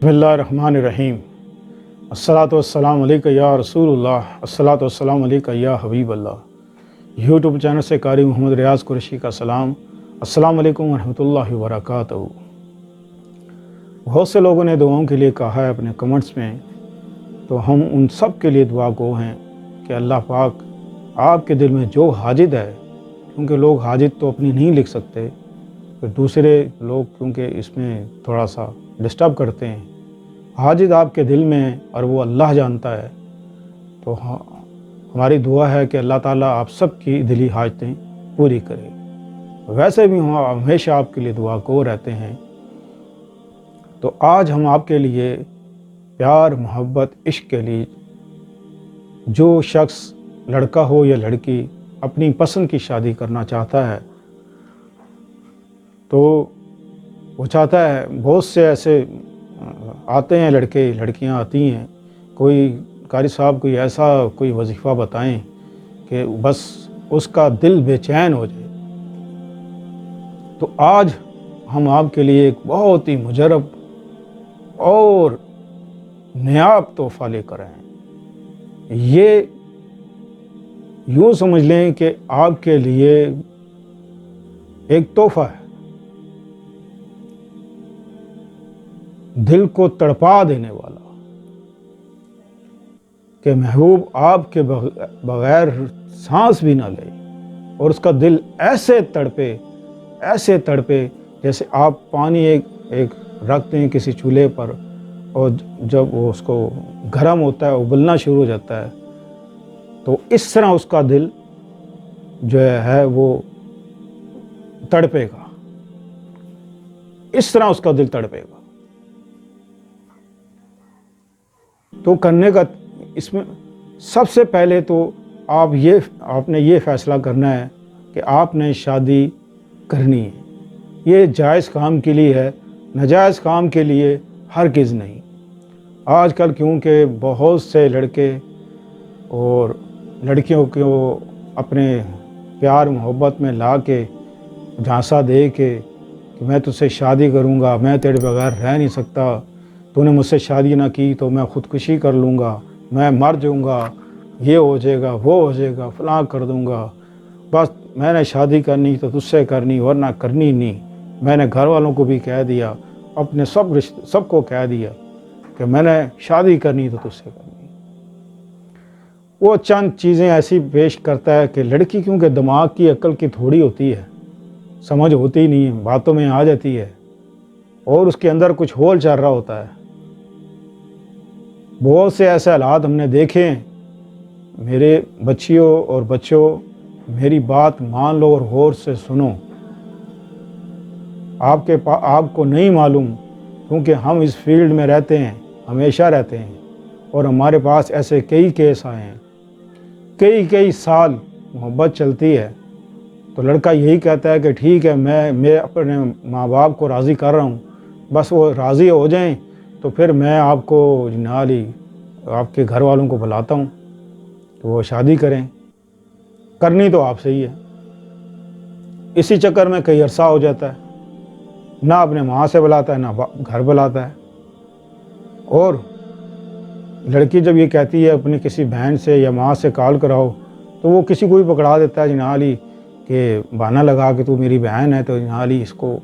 बसमिल्लाहिर्रहमानिर्रहीम अस्सलातु वस्सलामु अलैका या रसूलुल्लाह अस्सलातु वस्सलामु अलैका या हबीबल्लाह। यूट्यूब चैनल से कारी मोहम्मद रियाज़ कुरैशी का सलाम। अस्सलामु अलैकुम वरहमतुल्लाहि वबरकातुहू। बहुत से लोगों ने दुआओं के लिए कहा है अपने कमेंट्स में, तो हम उन सब के लिए दुआ गो हैं कि अल्लाह पाक आपके दिल में जो हाजित है, क्योंकि लोग हाजित तो अपनी नहीं लिख सकते, फिर दूसरे लोग क्योंकि इसमें थोड़ा सा डिस्टर्ब करते हैं, हाजित आपके दिल में है और वो अल्लाह जानता है। तो हमारी दुआ है कि अल्लाह ताला आप सब की दिली हाजतें पूरी करे। वैसे भी हम हमेशा आपके लिए दुआ गो रहते हैं। तो आज हम आपके लिए प्यार, मोहब्बत, इश्क के लिए, जो शख्स लड़का हो या लड़की अपनी पसंद की शादी करना चाहता है, तो वो चाहता है, बहुत से ऐसे आते हैं लड़के लड़कियां आती हैं, कोई कारी साहब कोई ऐसा कोई वजीफ़ा बताएं कि बस उसका दिल बेचैन हो जाए। तो आज हम आपके लिए एक बहुत ही मुजरब और नायाब तोहफ़ा लेकर आए हैं। ये यूँ समझ लें कि आपके लिए एक तोहफ़ा है, दिल को तड़पा देने वाला, कि महबूब आपके बग़ैर सांस भी ना ले और उसका दिल ऐसे तड़पे जैसे आप पानी एक रखते हैं किसी चूल्हे पर, और जब वो उसको गर्म होता है, उबलना शुरू हो जाता है, तो इस तरह उसका दिल जो है वो तड़पेगा, इस तरह उसका दिल तड़पेगा। तो करने का इसमें सबसे पहले तो आपने ये फ़ैसला करना है कि आपने शादी करनी है। ये जायज़ काम के लिए है, नाजायज़ काम के लिए हरगिज़ नहीं। आजकल क्योंकि बहुत से लड़के और लड़कियों को अपने प्यार मोहब्बत में ला के झांसा दे के कि मैं तुझसे शादी करूँगा, मैं तेरे बगैर रह नहीं सकता, तूने मुझसे शादी ना की तो मैं ख़ुदकुशी कर लूँगा, मैं मर जाऊँगा, ये हो जाएगा, वो हो जाएगा, फलां कर दूँगा, बस मैंने शादी करनी तो तुझसे करनी वरना करनी नहीं। मैंने घर वालों को भी कह दिया, अपने सबको कह दिया कि मैंने शादी करनी तो तुझसे करनी। वो चंद चीज़ें ऐसी पेश करता है कि लड़की क्योंकि दिमाग की अक्ल की थोड़ी होती है, समझ होती नहीं है, बातों में आ जाती है और उसके अंदर कुछ होल चल रहा होता है। बहुत से ऐसे हालात हमने देखे हैं। मेरे बच्चियों और बच्चों, मेरी बात मान लो और गौर से सुनो। आपको नहीं मालूम, क्योंकि हम इस फील्ड में रहते हैं, हमेशा रहते हैं, और हमारे पास ऐसे कई केस आए हैं। कई साल मोहब्बत चलती है तो लड़का यही कहता है कि ठीक है, मैं अपने माँ बाप को राज़ी कर रहा हूँ, बस वो राज़ी हो जाएं तो फिर मैं आपको जनाली आपके घर वालों को बुलाता हूँ तो वो शादी करें। करनी तो आपसे ही है। इसी चक्कर में कई अरसा हो जाता है, ना अपने माँ से बुलाता है ना घर बुलाता है। और लड़की जब ये कहती है अपनी किसी बहन से या माँ से कॉल कराओ, तो वो किसी को भी पकड़ा देता है जनाली कि बहाना लगा कि तू मेरी बहन है, तो जनाली इसको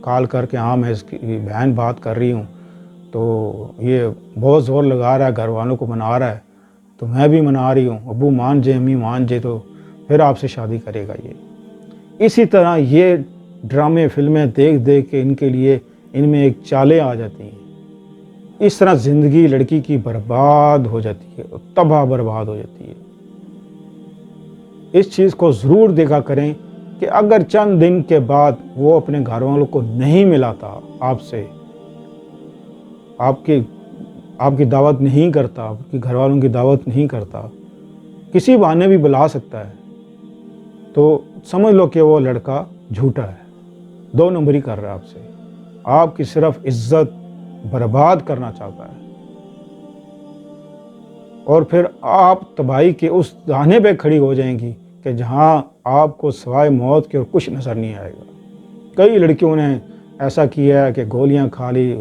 कॉल करके हाँ मैं इसकी बहन बात कर रही हूँ, तो ये बहुत ज़ोर लगा रहा है, घर वालों को मना रहा है, तो मैं भी मना रही हूँ, अब्बू मान जे अम्मी मान जे तो फिर आपसे शादी करेगा। ये इसी तरह ये ड्रामे फिल्में देख के इनमें एक चालें आ जाती हैं। इस तरह ज़िंदगी लड़की की बर्बाद हो जाती है, तबाह बर्बाद हो जाती है। इस चीज़ को ज़रूर देखा करें कि अगर चंद दिन के बाद वो अपने घर वालों को नहीं मिलाता, आपसे आपकी दावत नहीं करता, आपके घर वालों की दावत नहीं करता, किसी बहाने भी बुला सकता है, तो समझ लो कि वो लड़का झूठा है, 2 नंबरी कर रहा है आपसे, आपकी सिर्फ इज्जत बर्बाद करना चाहता है। और फिर आप तबाही के उस दाने पे खड़ी हो जाएंगी कि जहां आपको सिवाय मौत के और कुछ नज़र नहीं आएगा। कई लड़कियों ने ऐसा किया है कि गोलियां खा ली,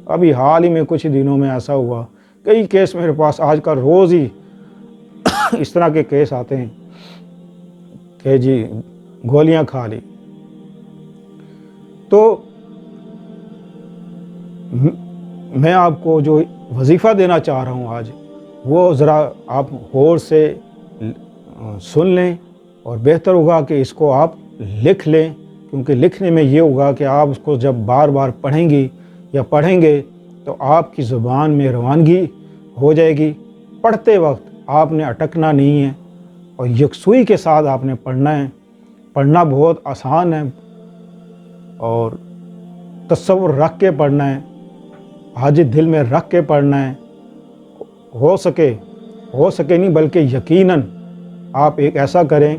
ابھی حال ہی میں کچھ دنوں میں ایسا ہوا، کئی کیس میرے پاس آج کل روز ہی اس طرح کے کیس آتے ہیں کہ جی گولیاں کھا لی۔ تو میں آپ کو جو وظیفہ دینا چاہ رہا ہوں آج، وہ ذرا آپ غور سے سن لیں، اور بہتر ہوگا کہ اس کو آپ لکھ لیں، کیونکہ لکھنے میں یہ ہوگا کہ آپ اس کو جب بار بار پڑھیں گی یا پڑھیں گے تو آپ کی زبان میں روانگی ہو جائے گی۔ پڑھتے وقت آپ نے اٹکنا نہیں ہے اور یکسوئی کے ساتھ آپ نے پڑھنا ہے۔ پڑھنا بہت آسان ہے اور تصور رکھ کے پڑھنا ہے، حاجت دل میں رکھ کے پڑھنا ہے۔ ہو سکے نہیں بلکہ یقیناً آپ ایک ایسا کریں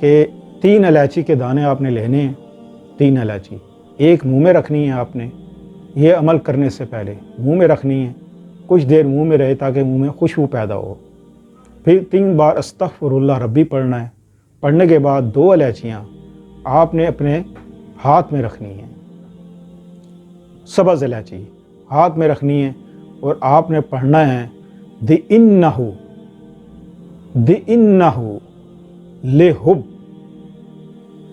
کہ 3 الائچی کے دانے آپ نے لینے ہیں، 3 الائچی ایک منہ میں رکھنی ہے۔ آپ نے یہ عمل کرنے سے پہلے منہ میں رکھنی ہے، کچھ دیر منہ میں رہے تاکہ منہ میں خوشبو پیدا ہو۔ پھر 3 بار استغفر اللہ ربی پڑھنا ہے۔ پڑھنے کے بعد 2 الائچیاں آپ نے اپنے ہاتھ میں رکھنی ہیں، سبز الائچی ہاتھ میں رکھنی ہے، اور آپ نے پڑھنا ہے دِإِنَّهُ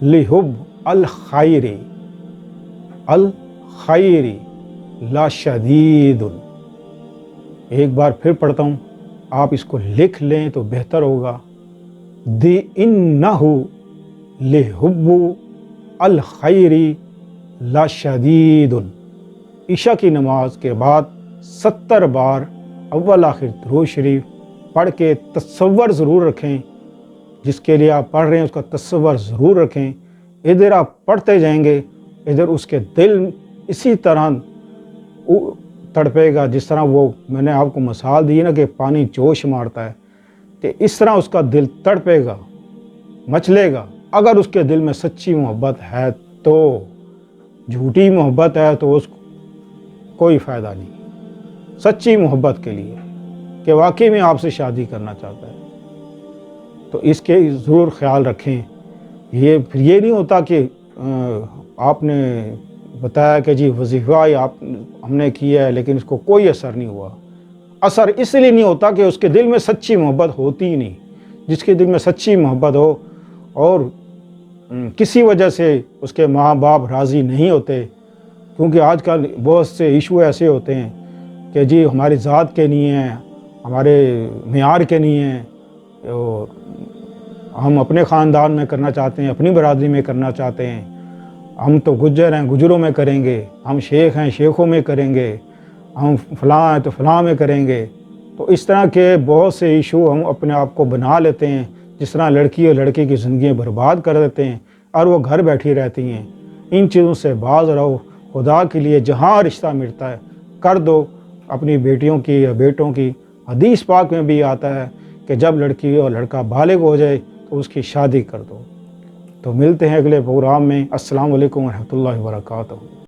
لِحُبِّ الْخَيْرِ لَشَدِيدٌ۔ ایک بار پھر پڑھتا ہوں، آپ اس کو لکھ لیں تو بہتر ہوگا۔ دِإِنَّهُ لِحُبِّ الْخَيْرِ لَشَدِيدٌ۔ عشاء کی نماز کے بعد 70 بار اول آخر درود شریف پڑھ کے تصور ضرور رکھیں، جس کے لیے آپ پڑھ رہے ہیں اس کا تصور ضرور رکھیں۔ ادھر آپ پڑھتے جائیں گے، ادھر اس کے دل اسی طرح تڑپے گا جس طرح وہ میں نے آپ کو مثال دی نا کہ پانی جوش مارتا ہے، کہ اس طرح اس کا دل تڑپے گا، مچلے گا۔ اگر اس کے دل میں سچی محبت ہے تو، جھوٹی محبت ہے تو اس کو کوئی فائدہ نہیں۔ سچی محبت کے لیے کہ واقعی میں آپ سے شادی کرنا چاہتا ہے تو اس کے ضرور خیال رکھیں۔ پھر یہ نہیں ہوتا کہ آپ نے بتایا کہ جی وظیفہ ہم نے کیا ہے لیکن اس کو کوئی اثر نہیں ہوا۔ اثر اس لیے نہیں ہوتا کہ اس کے دل میں سچی محبت ہوتی ہی نہیں۔ جس کے دل میں سچی محبت ہو اور کسی وجہ سے اس کے ماں باپ راضی نہیں ہوتے، کیونکہ آج کل بہت سے ایشو ایسے ہوتے ہیں کہ جی ہماری ذات کے نہیں ہیں، ہمارے معیار کے نہیں ہیں، اور ہم اپنے خاندان میں کرنا چاہتے ہیں، اپنی برادری میں کرنا چاہتے ہیں، ہم تو گجر ہیں گجروں میں کریں گے، ہم شیخ ہیں شیخوں میں کریں گے، ہم فلاں ہیں تو فلاں میں کریں گے۔ تو اس طرح کے بہت سے ایشو ہم اپنے آپ کو بنا لیتے ہیں، جس طرح لڑکی اور لڑکے کی زندگیاں برباد کر دیتے ہیں اور وہ گھر بیٹھی رہتی ہیں۔ ان چیزوں سے باز رہو، خدا کے لیے جہاں رشتہ ملتا ہے کر دو اپنی بیٹیوں کی یا بیٹوں کی۔ حدیث پاک میں بھی آتا ہے کہ جب لڑکی اور لڑکا بالغ ہو جائے تو اس کی شادی کر دو۔ تو ملتے ہیں اگلے پروگرام میں۔ السلام علیکم ورحمۃ اللہ وبرکاتہ۔